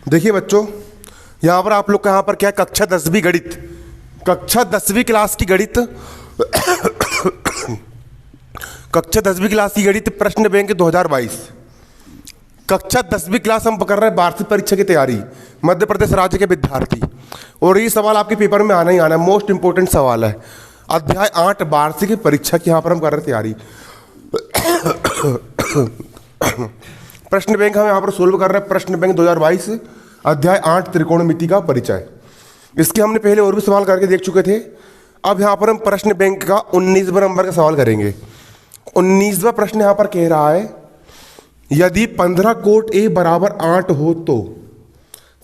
देखिए बच्चों, यहाँ पर आप लोग का यहाँ पर क्या है, कक्षा 10वीं गणित, कक्षा 10वीं क्लास की गणित कक्षा 10वीं क्लास की गणित प्रश्न बैंक 2022। कक्षा 10वीं क्लास हम कर रहे हैं वार्षिक परीक्षा की तैयारी, मध्य प्रदेश राज्य के विद्यार्थी। और ये सवाल आपके पेपर में आना ही आना है, मोस्ट इंपोर्टेंट सवाल है। अध्याय 8 वार्षिक परीक्षा की यहाँ पर हम कर रहे हैं तैयारी। प्रश्न बैंक हम यहाँ पर सोल्व कर रहे हैं, प्रश्न बैंक 2022 अध्याय 8 त्रिकोणमिति का परिचय। इसके हमने पहले और भी सवाल करके देख चुके थे। अब यहाँ पर हम प्रश्न बैंक का 19वें नंबर का सवाल करेंगे। 19वां प्रश्न यहाँ पर कह रहा है, यदि 15 कोट ए बराबर 8 हो तो।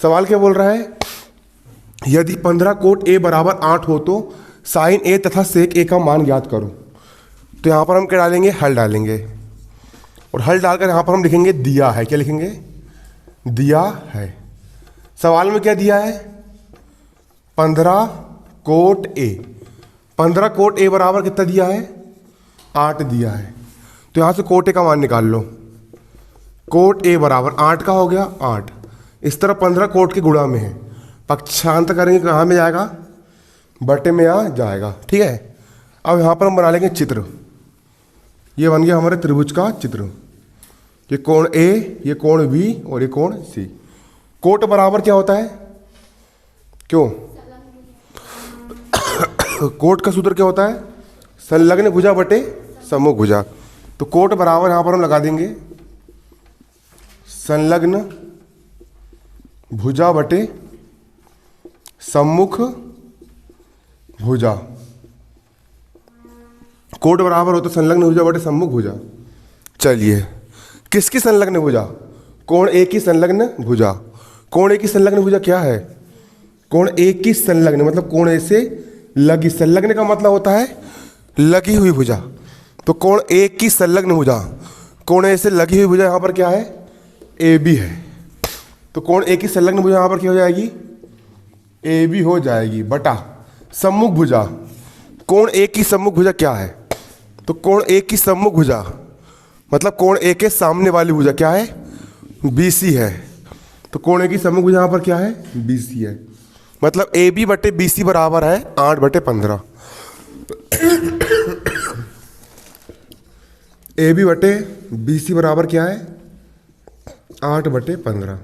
सवाल क्या बोल रहा है, यदि 15 कोट ए बराबर 8 हो तो साइन ए तथा सेक ए का मान ज्ञात करो। तो यहाँ पर हम क्या डालेंगे, हल डालेंगे, और हल डालकर यहाँ पर हम लिखेंगे दिया है। क्या लिखेंगे, दिया है। सवाल में क्या दिया है, 15 कोट ए। 15 कोट ए बराबर कितना दिया है, 8 दिया है। तो यहाँ से कोट ए का मान निकाल लो। कोट ए बराबर 8 का हो गया 8। इस तरह 15 कोट के गुणा में है, पक्षांतर करेंगे कहाँ में जाएगा, बटे में आ जाएगा। ठीक है। अब यहाँ पर हम बना लेंगे चित्र। ये बन गया हमारे त्रिभुज का चित्र। ये कोण ए, ये कोण बी और ये कोण सी। कोट बराबर क्या होता है, क्यों कोट का सूत्र क्या होता है, संलग्न भुजा बटे सम्मुख भुजा। तो कोट बराबर यहाँ पर हम लगा देंगे संलग्न भुजा बटे सम्मुख भुजा। कोट बराबर होता है संलग्न भुजा बटे सम्मुख भुजा। चलिए, किसकी संलग्न भुजा, कोण ए की संलग्न भुजा। कोण ए की संलग्न भुजा क्या है, कोण ए की संलग्न मतलब कोण ए से लगी। संलग्न का मतलब होता है लगी हुई भुजा। तो कोण ए की संलग्न भुजा, कोण ए से लगी हुई भुजा यहाँ पर क्या है, ए बी है। तो कोण ए की संलग्न भुजा यहाँ पर क्या हो जाएगी, ए बी हो जाएगी, बटा सम्मुख भुजा। कोण ए की सम्मुख भुजा क्या है, तो कोण ए की सम्मुख भुजा मतलब कोण ए के सामने वाली भुजा क्या है, बी सी है। तो कोण ए की सम्मुख भुजा यहाँ पर क्या है, बी सी है। मतलब ए बी बटे बी सी बराबर है 8 बटे 15। ए बी बटे बी सी बराबर क्या है, 8 बटे 15।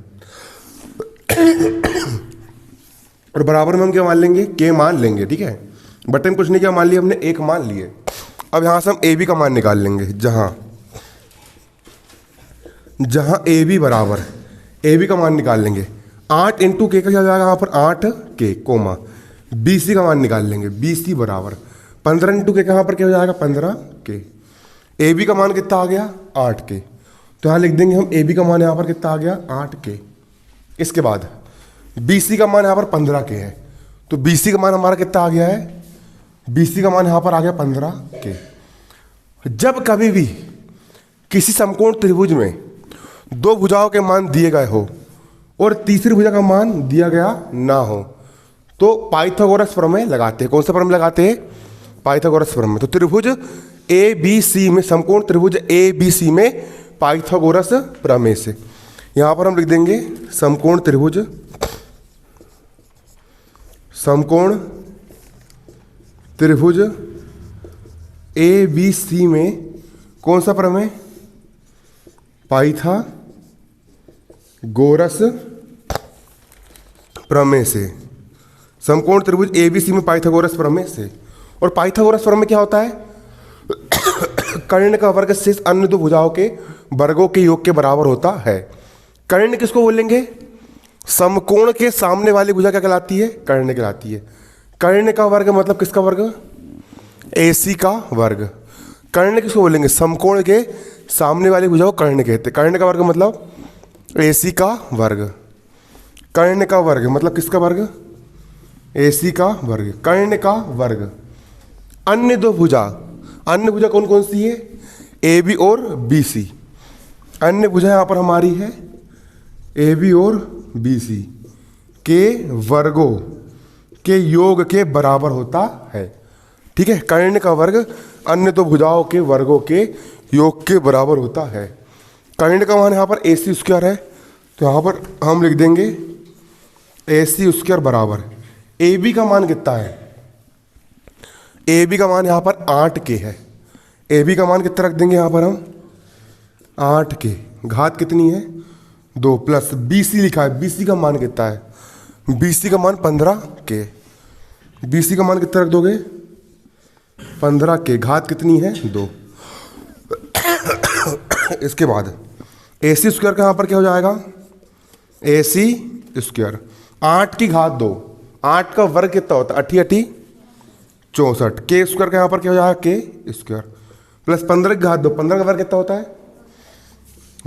और बराबर में हम क्या मान लेंगे, के मान लेंगे। ठीक है, बटे में कुछ नहीं, क्या मान लिया हमने, एक मान लिए। अब यहाँ से हम ए बी का मान निकाल लेंगे। जहाँ ए बी बराबर, ए बी का मान निकाल लेंगे 8 इंटू के का क्या हो जाएगा यहाँ पर 8 के कोमा। बी सी का मान निकाल लेंगे, बी सी बराबर 15 इंटू के यहाँ पर क्या हो जाएगा 15 के। ए बी का मान कितना आ गया 8 के। तो यहाँ लिख देंगे हम ए बी का मान यहाँ पर कितना आ गया 8 के। इसके बाद बी सी का मान यहाँ पर 15 के है। तो बी सी का मान हमारा कितना आ गया है, बी सी का मान यहाँ पर आ गया 15 के। जब कभी भी किसी समकोण त्रिभुज में दो भुजाओं के मान दिए गए हो और तीसरी भुजा का मान दिया गया ना हो तो पाइथागोरस प्रमेय लगाते हैं। कौन सा प्रमेय लगाते हैं, पाइथागोरस प्रमेय। तो त्रिभुज ए बी सी में, समकोण त्रिभुज ए बी सी में पाइथागोरस प्रमेय से यहाँ पर हम लिख देंगे समकोण त्रिभुज, समकोण त्रिभुज ए बी सी में कौन सा प्रमेय, पाइथागोरस प्रमेय से। समकोण त्रिभुज ए बी सी में पाइथागोरस प्रमेय से। और पाइथागोरस प्रमेय क्या होता है, कर्ण का वर्ग शेष अन्य दो भुजाओं के वर्गों के योग के बराबर होता है। कर्ण किसको बोलेंगे, समकोण के सामने वाली भुजा क्या कहलाती है, कर्ण कहलाती है। कर्ण का वर्ग मतलब किसका वर्ग, AC का वर्ग। कर्ण किसको बोलेंगे, समकोण के सामने वाली भुजा को कर्ण कहते हैं। कर्ण का वर्ग मतलब AC का वर्ग। कर्ण का वर्ग मतलब किसका वर्ग, AC का वर्ग, कर्ण का वर्ग। अन्य दो भुजा, अन्य भुजा कौन कौन सी है, AB और BC। अन्य भुजा यहाँ पर हमारी है AB और BC के वर्गों के योग के बराबर होता है। ठीक है, कर्ण का वर्ग अन्य दो भुजाओं के वर्गों के योग के बराबर होता है। कर्ण का मान यहाँ पर AC स्क्वायर है, तो यहाँ पर हम लिख देंगे AC स्क्वायर बराबर AB का मान कितना है? AB का मान यहाँ पर 8K है। AB का मान कितना रख देंगे यहाँ पर हम? 8K, घात कितनी है? 2 प्लस BC लिखा है, BC का मान कितना है? BC का मान 15K। BC का मान कितना रख दोगे? 15K, घात कितनी है? 2। इसके बाद AC स्क्वायर का यहाँ पर क्या हो जाएगा? AC स्क्वायर 8 की घात 2, 8 का वर्ग कितना होता है? 8 8 64। K स्क्वायर का यहाँ पर क्या हो जाएगा? K स्क्वायर प्लस 15 की घात 2, 15 का वर्ग कितना होता है?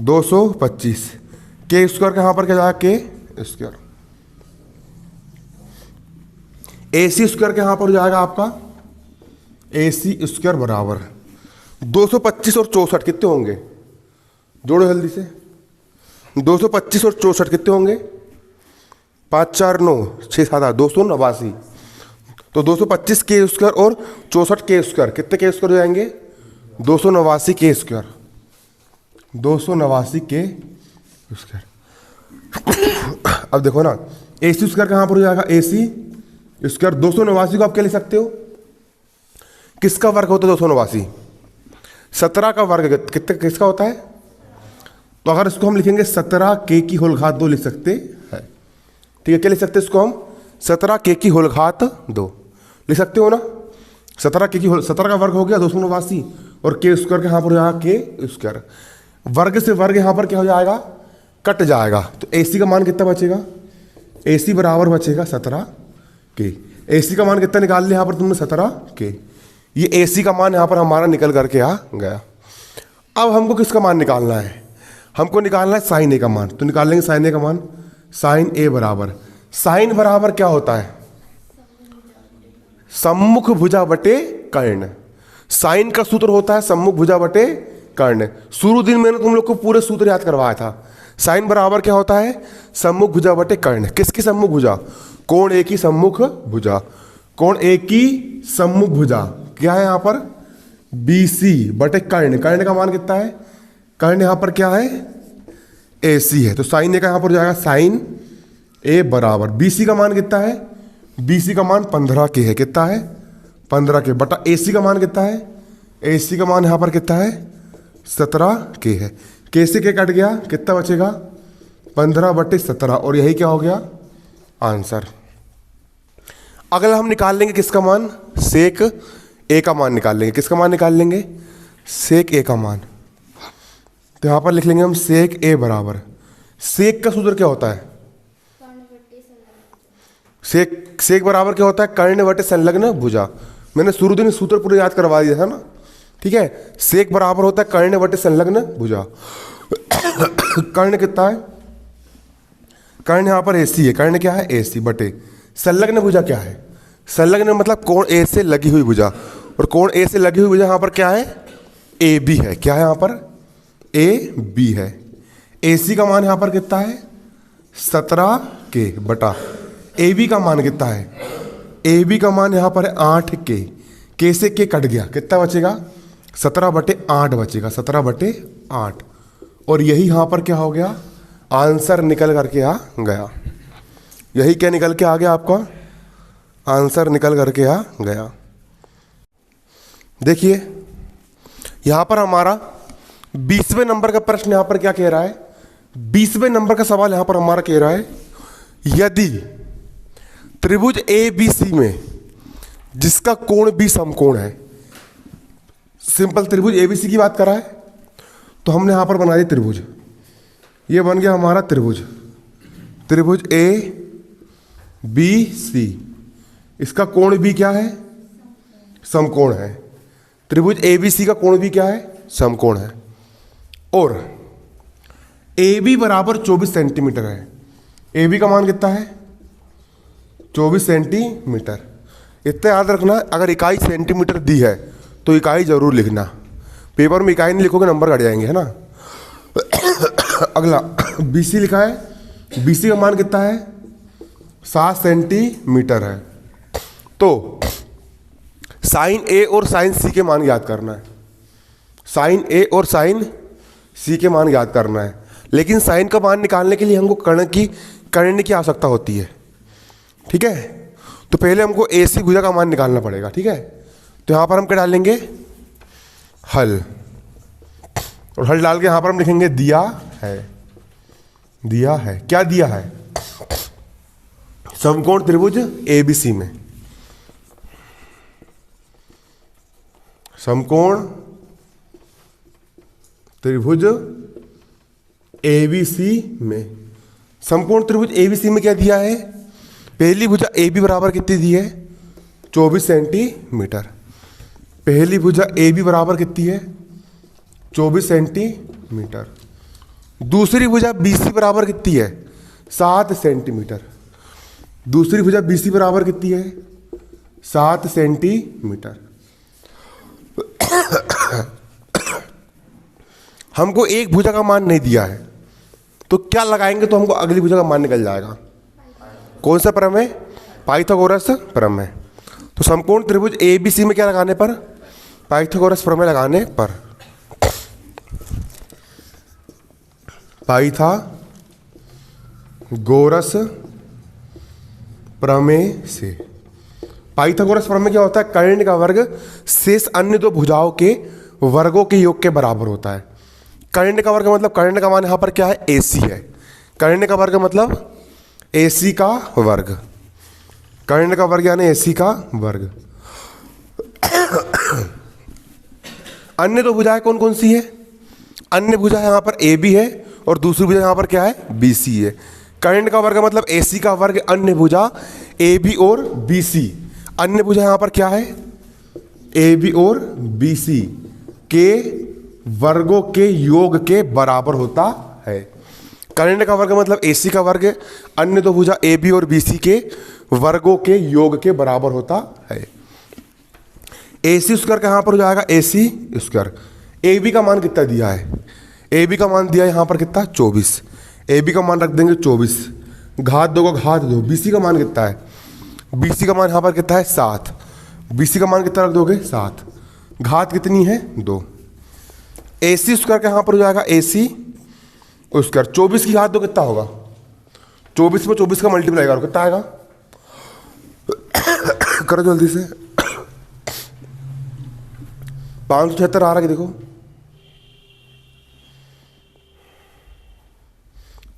225। K स्क्वायर का यहाँ पर क्या हो जाएगा? K square. AC स्क्वायर का यहाँ पर हो जाएगा आपका AC स्क्वायर बराबर 225 और 64 कितने होंगे? जोड़ो जल्दी से। 225 और 64 कितने होंगे? 5 4 9 6 7 8 289। तो 225 के स्क्वायर और 64 के स्क्वायर कितने के स्क्वायर हो जाएंगे? 289 के स्क्वायर। 289 के स्क्वायर। अब देखो ना, AC स्क्वायर कहाँ पर हो जाएगा? AC स्क्वायर 289 को आप क्या लिख सकते हो? किसका वर्ग होता है? 289 17 का वर्ग कितने किसका होता है? तो अगर इसको हम लिखेंगे 17K की होल घात 2 लिख सकते हैं। ठीक है, क्या लिख सकते हैं इसको हम? 17K की होल घात 2 लिख सकते हो ना। 17K की होल, 17 का वर्ग हो गया 289 और K स्क्वायर का यहाँ पर हो जाएगा K स्क्वायर। वर्ग से वर्ग यहाँ पर क्या हो जाएगा? कट जाएगा। तो AC का मान कितना बचेगा? AC बराबर बचेगा 17K। AC का मान कितना निकाल लिया यहाँ पर तुमने? 17K। ये AC का मान यहाँ पर हमारा निकल करके आ गया। अब हमको किसका मान निकालना है? हमको निकालना है साइन A का मान। तो निकाल लेंगे साइन A का मान। साइन A बराबर, साइन बराबर क्या होता है? सम्मुख भुजा बटे कर्ण। साइन का सूत्र होता है सम्मुख भुजा बटे कर्ण। शुरू दिन मैंने तुम लोग को पूरे सूत्र याद करवाया था। साइन बराबर क्या होता है? सम्मुख भुजा बटे कर्ण। किसकी सम्मुख भुजा? कोण A की सम्मुख भुजा। कोण A की सम्मुख भुजा क्या है यहाँ पर? BC बटे कर्ण। कर्ण का मान कितना है? कर्ण यहाँ पर क्या है? AC है। तो साइन A का यहाँ पर जाएगा साइन A बराबर BC का मान कितना है? BC का मान 15K है। कितना है? 15K बटा AC का मान कितना है? AC का मान यहाँ पर कितना है? 17K है। K से K कट गया, कितना बचेगा? 15/17 और यही क्या हो गया? आंसर। अगला हम निकाल लेंगे किसका मान? सेक A का मान निकाल लेंगे। किसका मान निकाल लेंगे? सेक A का मान। तो यहाँ पर लिख लेंगे हम सेक A बराबर, सेक का सूत्र क्या होता है? सेक बराबर क्या होता है? कर्ण बटे संलग्न भुजा। मैंने शुरू दिन सूत्र पूरे याद करवा दिया था ना। ठीक है, सेक बराबर होता है कर्ण बटे संलग्न भुजा। कर्ण कितना है? कर्ण यहाँ पर AC है। कर्ण क्या है? AC बटे संलग्न भुजा क्या है? संलग्न मतलब कोण A से लगी हुई भुजा, और कोण A से लगी हुई भुजा यहाँ पर क्या है? AB है। क्या है यहाँ पर? AB है। AC का मान यहाँ पर कितना है? 17K बटा AB का मान कितना है? AB का मान यहाँ पर है 8K। K से K कट गया, कितना बचेगा? 17/8 बचेगा। 17/8 और यही यहाँ पर क्या हो गया? आंसर निकल करके आ गया। यही क्या निकल के आ गया? आपका आंसर निकल करके आ गया। देखिए यहाँ पर हमारा 20वें नंबर का प्रश्न यहाँ पर क्या कह रहा है? 20वें नंबर का सवाल यहाँ पर हमारा कह रहा है, यदि त्रिभुज ABC में जिसका कोण B समकोण है, सिंपल त्रिभुज ABC की बात कर रहा है, तो हमने यहाँ पर बना दिया त्रिभुज। ये बन गया हमारा त्रिभुज, त्रिभुज ABC। इसका कोण भी क्या है? समकोण है। त्रिभुज ABC का कोण भी क्या है? समकोण है। और AB बराबर 24 सेंटीमीटर है। AB का मान कितना है? 24 सेंटीमीटर। इतना याद रखना, अगर इकाई सेंटीमीटर दी है तो इकाई जरूर लिखना। पेपर में इकाई नहीं लिखोगे नंबर कट जाएंगे, है ना। अगला BC लिखा है। BC का मान कितना है? 7 सेंटीमीटर है। तो साइन A और साइन C के मान याद करना है। साइन A और साइन C के मान याद करना है। लेकिन साइन का मान निकालने के लिए हमको कर्ण की आवश्यकता होती है। ठीक है। तो पहले हमको AC भुजा का मान निकालना पड़ेगा, ठीक है। तो यहाँ पर हम क्या डालेंगे, हल, और हल डाल के यहाँ पर हम लिखेंगे दिया है। दिया है, क्या दिया है, समकोण त्रिभुज ABC में, समकोण त्रिभुज ABC में, समकोण त्रिभुज ABC में क्या दिया है, पहली भुजा AB बराबर कितनी दी है, 24 सेंटीमीटर। पहली भुजा AB बराबर कितनी है, 24 सेंटीमीटर। दूसरी भुजा BC बराबर कितनी है, 7 सेंटीमीटर। दूसरी भुजा BC बराबर कितनी है, 7 सेंटीमीटर। हमको एक भुजा का मान नहीं दिया है, तो क्या लगाएंगे तो हमको अगली भुजा का मान निकल जाएगा। कौन सा प्रमेय, पाइथागोरस प्रमेय। तो समकोण त्रिभुज ABC में क्या लगाने पर, पाइथागोरस प्रमेय लगाने पर, पाइथागोरस प्रमेय से। पाइथागोरस प्रमेय क्या होता है, कर्ण का वर्ग शेष अन्य दो भुजाओं के वर्गों के योग के बराबर होता है। कर्ण का वर्ग मतलब, कर्ण का मान यहाँ पर क्या है, AC है। कर्ण का वर्ग मतलब AC का वर्ग, कर्ण का वर्ग यानी AC का वर्ग। अन्य दो भुजाएं कौन कौन सी है, अन्य भुजा यहाँ पर AB है और दूसरी भुजा यहाँ पर क्या है, BC है। कर्ण का वर्ग मतलब AC का वर्ग, अन्य भुजा AB और BC। अन्य भुजा यहाँ पर क्या है, AB और BC के वर्गों के योग के बराबर होता है। कर्ण का वर्ग मतलब AC का वर्ग, अन्य दो भुजा AB और BC के वर्गों के योग के बराबर होता है। AC स्क्वायर कहाँ पर हो जाएगा, AC स्क्वायर। AB का मान कितना दिया है, AB का मान दिया है यहाँ पर कितना, 24। AB का मान रख देंगे 24, घात 2 का घात 2। BC का मान कितना है, BC का मान यहाँ पर कितना है, 7। BC का मान कितना रख दोगे, 7, घात कितनी है, 2। AC स्क्वायर कहाँ पर हो जाएगा, AC स्क्वायर। 24 की घात 2 कितना होगा, 24 में 24 का मल्टीप्लाई करो, कितना आएगा, करो जल्दी से। 576 आ रहा है, देखो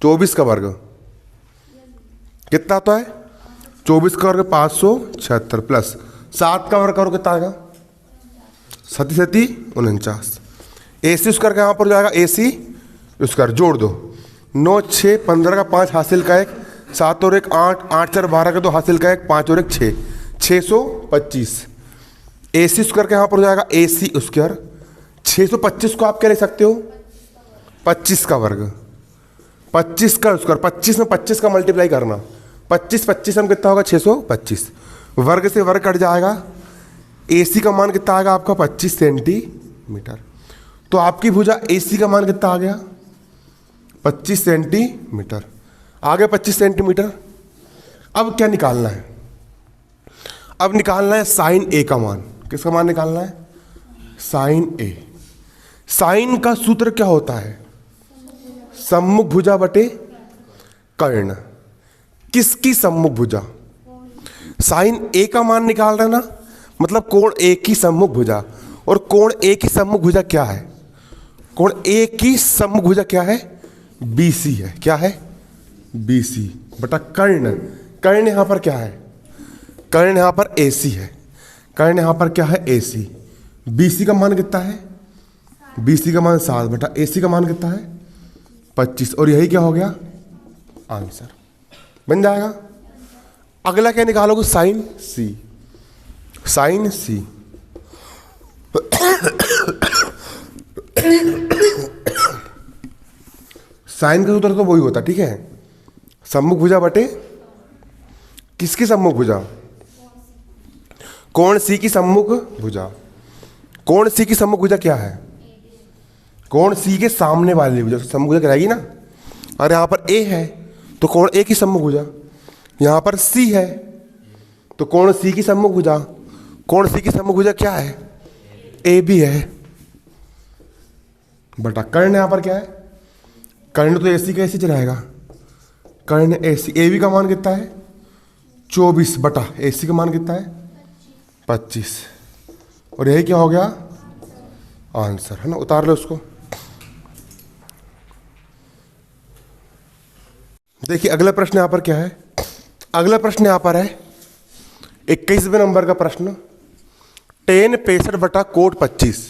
24 का वर्ग कितना आता है, 24 का वर्ग 576 प्लस 7 का वर्ग करो, कितना आएगा, 7 7 49। AC स्क्वायर कहाँ पर हो जाएगा, AC स्क्वायर जोड़ दो, 9 6 15 का 5 हासिल का 1, 7 और 1 8, 8 4 12 का 2 हासिल का 1, 5 और 1 6, 625। AC स्क्वायर कहाँ पर हो जाएगा, AC स्क्वायर। 625 को आप क्या ले सकते हो, 25 का वर्ग, 25 का स्क्वायर। 25 में 25 का मल्टीप्लाई करना, 25 25 में कितना होगा, 625। वर्ग से वर्ग कट जाएगा, AC का मान कितना आएगा आपका, 25 सेंटीमीटर। तो आपकी भुजा AC का मान कितना आ गया, 25 सेंटीमीटर आ गया, 25 सेंटीमीटर। अब क्या निकालना है, अब निकालना है साइन A का मान। किसका मान निकालना है, साइन A। साइन का सूत्र क्या होता है, सम्मुख भुजा बटे कर्ण। किसकी सम्मुख भुजा, साइन A का मान निकाल रहे ना, मतलब कोण A की सम्मुख भुजा। और कोण A की सम्मुख भुजा क्या है, कोण A की सम्मुख भुजा क्या है, BC है। क्या है, BC बटा कर्ण। कर्ण यहां पर क्या है, कर्ण यहां पर AC है। कर्ण यहां पर क्या है, AC। BC का मान कितना है, BC का मान 7 बटा AC का मान कितना है, 25। और यही क्या हो गया, आंसर बन जाएगा। अगला क्या निकालोगे, sine C। Sine C sine का सूत्र तो वही होता, ठीक है, सम्मुख भुजा बटे किसकी सम्मुख भुजा, कोण C की सम्मुख भुजा। कोण C की सम्मुख भुजा क्या है, कोण C के सामने वाली भुजा सम्मुख भुजा रहेगी ना। और यहाँ पर A है तो कोण A की सम्मुख भुजा, यहाँ पर C है तो कोण C की सम्मुख भुजा। कोण C की सम्मुख भुजा क्या है, AB है बटा कर्ण। यहाँ पर क्या है, कर्ण तो AC का AC रहेगा, कर्ण AC। AB का मान कितना है, 24 बटा AC का मान कितना है 25, और यही क्या हो गया आंसर, है ना। उतार लो उसको। देखिए अगला प्रश्न यहां पर क्या है, अगला प्रश्न यहां पर है 21वें नंबर का प्रश्न, 10 65 बटा कोट 25,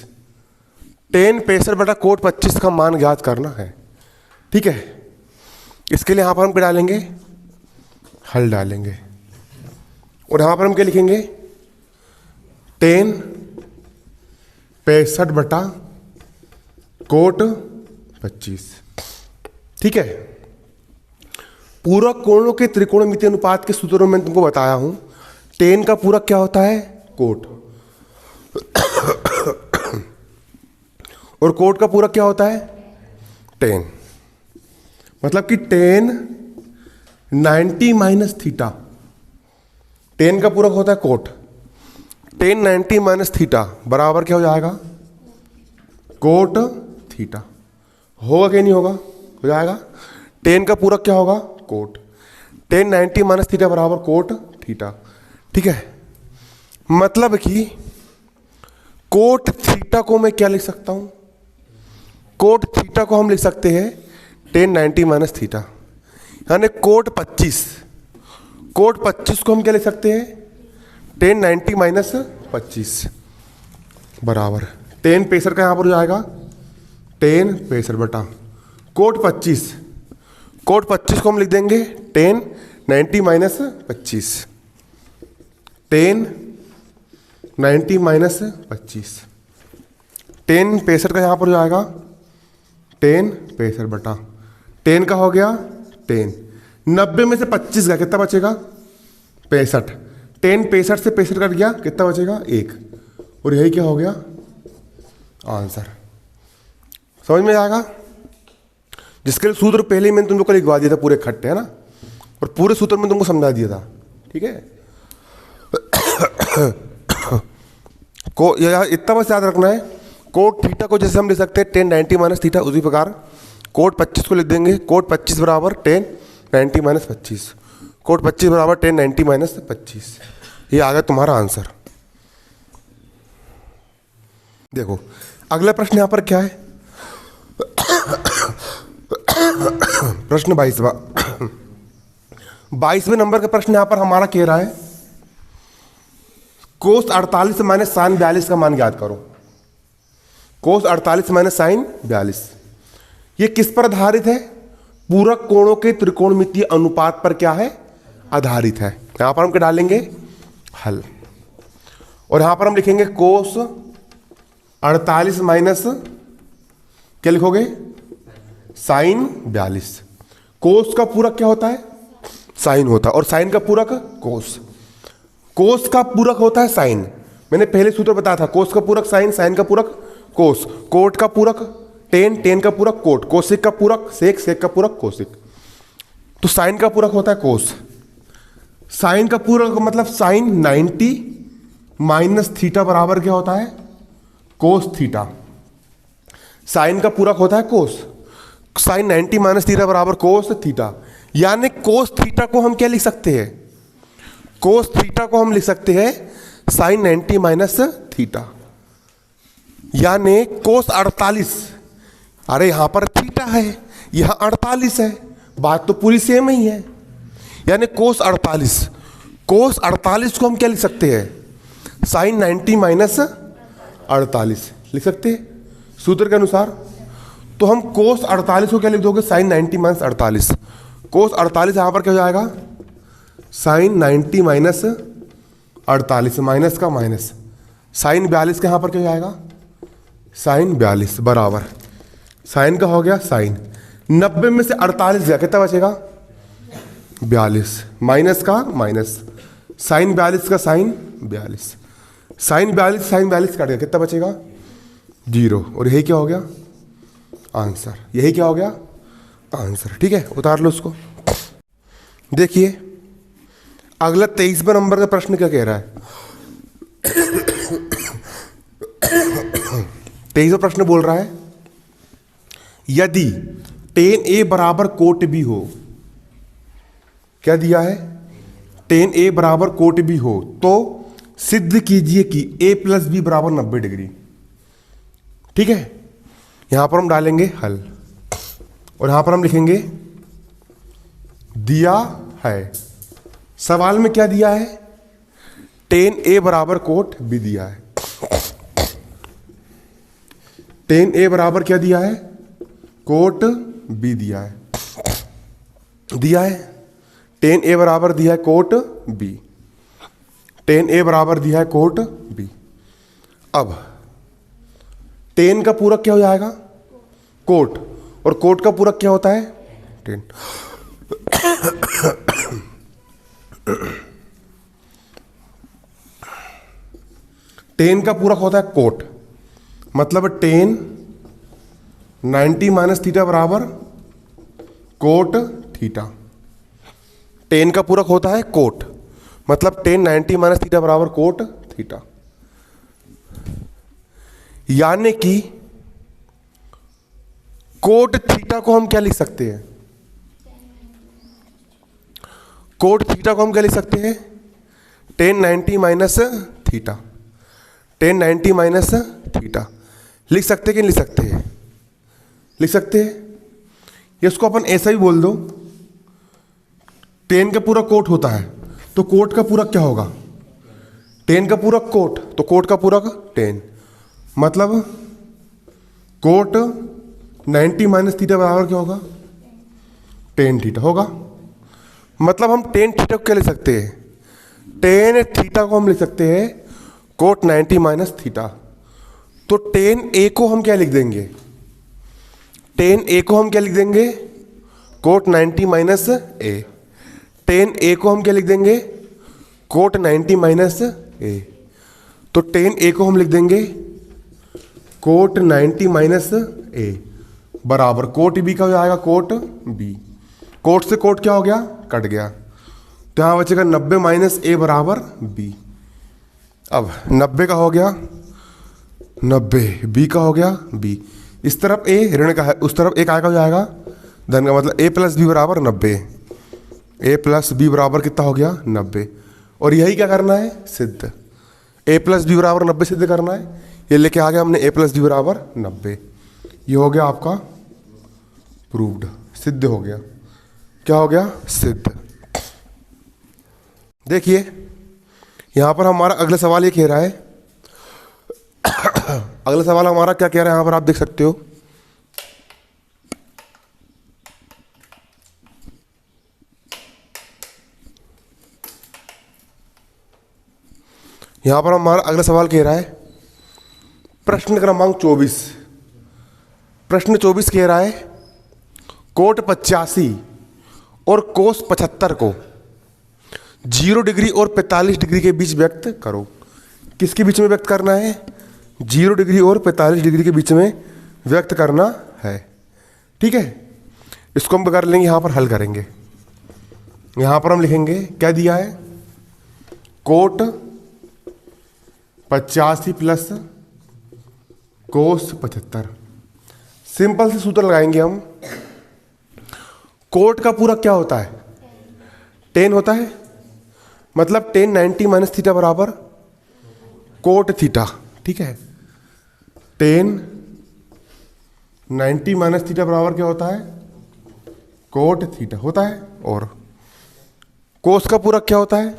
10 65 बटा कोट 25 का मान ज्ञात करना है। ठीक है, इसके लिए यहां पर हम क्या डालेंगे, हल डालेंगे, और यहां पर हम क्या लिखेंगे 10 65 बटा कोट 25। ठीक है, पूरक कोणों के त्रिकोणमितीय अनुपात के सूत्रों में तुमको बताया हूं, 10 का पूरक क्या होता है कोट, और कोट का पूरक क्या होता है 10, मतलब कि 10 90 माइनस थीटा, 10 का पूरक होता है कोट, 10 90 माइनस थीटा बराबर क्या हो जाएगा कोट थीटा। होगा कि नहीं होगा, हो जाएगा। 10 का पूरक क्या होगा कोट, 10 90 माइनस थीटा बराबर कोट थीटा। ठीक है, मतलब कि कोट थीटा को मैं क्या लिख सकता हूं, कोट थीटा को हम लिख सकते हैं 10 90 माइनस थीटा, यानी कोट 25, कोट 25 को हम क्या लिख सकते हैं 10 90 माइनस 25 बराबर 10 65 का यहां पर हो जाएगा 10 65 बटा कोट 25, कोट 25 को हम लिख देंगे 10 90 माइनस 25, 10 90 माइनस 25, 10 65 का यहां पर हो जाएगा 10 65 बटा 10 का हो गया 10, 90 में से 25 गया कितना बचेगा 65, 10 65 से 65 कट गया कितना बचेगा 1, और यही क्या हो गया आंसर। समझ में आएगा, जिसके लिए सूत्र पहले ही मैंने तुम लोग को लिखवा दिया था पूरे खट्टे, है ना, और पूरे सूत्र में तुमको समझा दिया था। ठीक है, को इतना बस याद रखना है, कोट थीटा को जैसे हम लिख सकते हैं 10 90 माइनस थीटा, उसी प्रकार कोट 25 को लिख देंगे कोट 25 बराबर 10 90 माइनस 25, कोट 25 बराबर 10 90 माइनस 25। ये आ गया तुम्हारा आंसर। देखो अगला प्रश्न यहां पर क्या है, प्रश्न 22वें नंबर का प्रश्न यहां पर हमारा कह रहा है कोस 48 माइनस साइन 42 का मान ज्ञात करो। कोस 48 माइनस साइन 42 ये किस पर आधारित है, पूरक कोणों के त्रिकोणमितीय अनुपात पर क्या है आधारित है। यहां पर हम क्या डालेंगे हल, और यहां पर हम लिखेंगे कोस 48 माइनस क्या लिखोगे साइन 42। कोस का पूरक क्या होता है साइन होता है, और साइन का पूरक कोस, कोस का पूरक होता है साइन। मैंने पहले सूत्र बताया था, कोस का पूरक साइन, साइन का पूरक कोस, कोट का पूरक 10, 10 का पूरक कोट, कोसिक का पूरक सेक, सेक का पूरक कोसिक। तो साइन का पूरक होता है कोस, साइन का पूरक मतलब साइन 90 माइनस थीटा बराबर क्या होता है कोस थीटा। साइन का पूरक होता है कोस, साइन 90 माइनस थीटा बराबर कोस थीटा, यानी कोस थीटा को हम क्या लिख सकते हैं, कोस थीटा को हम लिख सकते हैं साइन 90 माइनस थीटा, यानी कोस 48। अरे यहां पर थीटा है, यहां 48 है, बात तो पूरी सेम ही है, यानी कोस 48, कोस 48 को हम क्या लिख सकते हैं साइन 90 माइनस 48 लिख सकते हैं सूत्र के अनुसार। तो हम कोस 48 को क्या लिख दोगे साइन 90 माइनस 48, कोस 48 यहां पर क्या हो जाएगा साइन 90 माइनस 48, माइनस का माइनस, साइन 42 का यहां पर क्या हो जाएगा साइन 42 बराबर साइन का हो गया साइन 90 में से 48 गया कितना बचेगा 42, माइनस का माइनस, साइन 42 का साइन 42, साइन 42 साइन 42 काट गया कितना बचेगा 0, और यही क्या हो गया आंसर, यही क्या हो गया आंसर। ठीक है, उतार लो उसको। देखिए अगला 23वें नंबर का प्रश्न क्या कह रहा है 23वां प्रश्न बोल रहा है यदि tan A बराबर कोट B हो, क्या दिया है टेन ए बराबर कोट बी हो तो सिद्ध कीजिए कि ए प्लस बी बराबर 90 डिग्री। ठीक है, यहां पर हम डालेंगे हल और यहां पर हम लिखेंगे दिया है। सवाल में क्या दिया है? टेन ए बराबर कोट बी दिया है। टेन ए बराबर क्या दिया है? कोट बी दिया है। टेन ए बराबर दिया है कोट बी। टेन ए बराबर दिया है कोट बी। अब टेन का पूरक क्या हो जाएगा? कोट, और कोट का पूरक क्या होता है? टेन। टेन का पूरक होता है कोट, मतलब टेन 90 माइनस थीटा बराबर कोट थीटा। टेन का पूरक होता है कोट, मतलब टेन 90 माइनस थीटा बराबर कोट थीटा। यानी कि कोट थीटा को हम क्या लिख सकते हैं? कोट थीटा को हम क्या लिख सकते हैं? Ten 90 minus theta. Ten 90 minus theta लिख सकते हैं कि नहीं लिख सकते हैं? लिख सकते हैं। इसको अपन ऐसा ही बोल दो, टेन का पूरा कोट होता है तो कोट का पूरक क्या होगा? टेन का पूरक कोट, तो कोट का पूरक टेन, मतलब कोट 90 माइनस थीटा बराबर क्या होगा? टेन थीटा होगा। मतलब हम टेन थीटा को क्या लिख सकते हैं? टेन थीटा को हम लिख सकते हैं कोट 90 माइनस थीटा। तो टेन ए को हम क्या लिख देंगे? टेन ए को हम क्या लिख देंगे? कोट 90 माइनस ए। टेन ए को हम क्या लिख देंगे? कोट 90 माइनस ए। तो टेन ए को हम लिख देंगे कोट 90 माइनस ए बराबर कोट बी का हो जाएगा कोट बी। कोट से कोट क्या हो गया? कट गया, तो यहां बचेगा 90 माइनस ए बराबर बी। अब 90 का हो गया 90, बी का हो गया बी। इस तरफ ए ऋण का है, उस तरफ एक आएगा हो जाएगा धन का, मतलब ए प्लस बी बराबर 90। ए प्लस बी बराबर कितना हो गया? 90। और यही क्या करना है? सिद्ध। ए प्लस बी बराबर 90 सिद्ध करना है। ये लेके आ गया हमने ए प्लस बी बराबर 90। ये हो गया आपका प्रूव्ड, सिद्ध हो गया। क्या हो गया? सिद्ध। देखिए यहां पर हमारा अगला सवाल ये कह रहा है, अगला सवाल हमारा क्या कह रहा है यहां पर आप देख सकते हो। यहां पर हमारा अगला सवाल कह रहा है प्रश्न क्रमांक 24। प्रश्न 24 कह रहा है कोट 85 और कोस 75 को 0 डिग्री और 45 डिग्री के बीच व्यक्त करो। किसके बीच में व्यक्त करना है? 0 डिग्री और 45 डिग्री के बीच में व्यक्त करना है। ठीक है, इसको हम कर लेंगे, यहां पर हल करेंगे। यहां पर हम लिखेंगे क्या दिया है? Coat 85 plus cos 75। सिंपल से सूत्र लगाएंगे हम। कोट का पूरक क्या होता है? टेन होता है, मतलब टेन 90 माइनस थीटा बराबर कोट थीटा। ठीक है, टेन 90 माइनस थीटा बराबर क्या होता है? कोट थीटा होता है। और कोस का पूरक क्या होता है?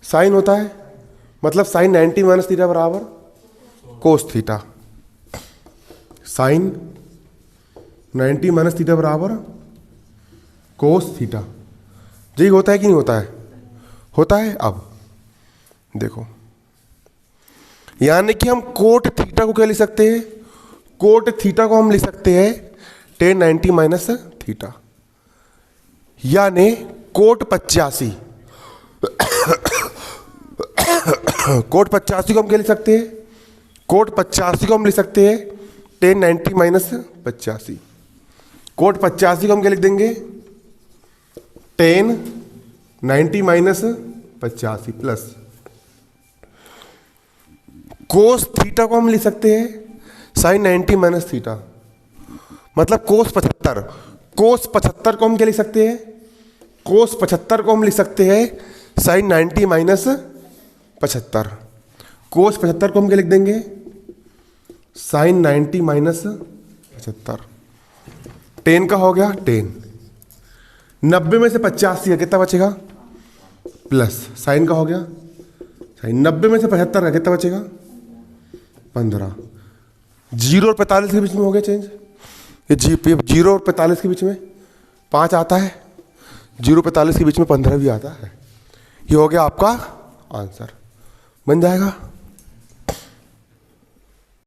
साइन होता है, मतलब साइन 90 माइनस थीटा बराबर cos theta. Sine 90 minus theta बराबर कोस थीटा। यही होता है कि नहीं होता है? होता है। अब देखो, यानी कि हम कोट थीटा को क्या लिख सकते हैं? कोट थीटा को हम लिख सकते हैं टेन 90 माइनस थीटा, यानी कोट 85। कोट 85 को हम क्या लिख सकते हैं? कोट 85 को हम लिख सकते हैं टेन 90 माइनस 85। कोट 85 को हम क्या लिख देंगे? Ten 90 minus 85 plus cos theta को हम लिख सकते हैं साइन 90 माइनस थीटा, मतलब कोस 75। कोस 75 को हम क्या लिख सकते हैं? कोस 75 को हम लिख सकते हैं साइन 90 माइनस 75। कोस 75 को हम क्या लिख देंगे, साइन 90 माइनस 75। 10 का हो गया 10। 90 में से 85 का कितना बचेगा, प्लस साइन का हो गया साइन। 90 में से 75 का कितना बचेगा, 15। 0 और 45 के बीच में हो गया चेंज। ये 0 और 45 के बीच में 5 आता है, 0 45 के बीच में 15 भी आता है। ये हो गया आपका आंसर, बन जाएगा।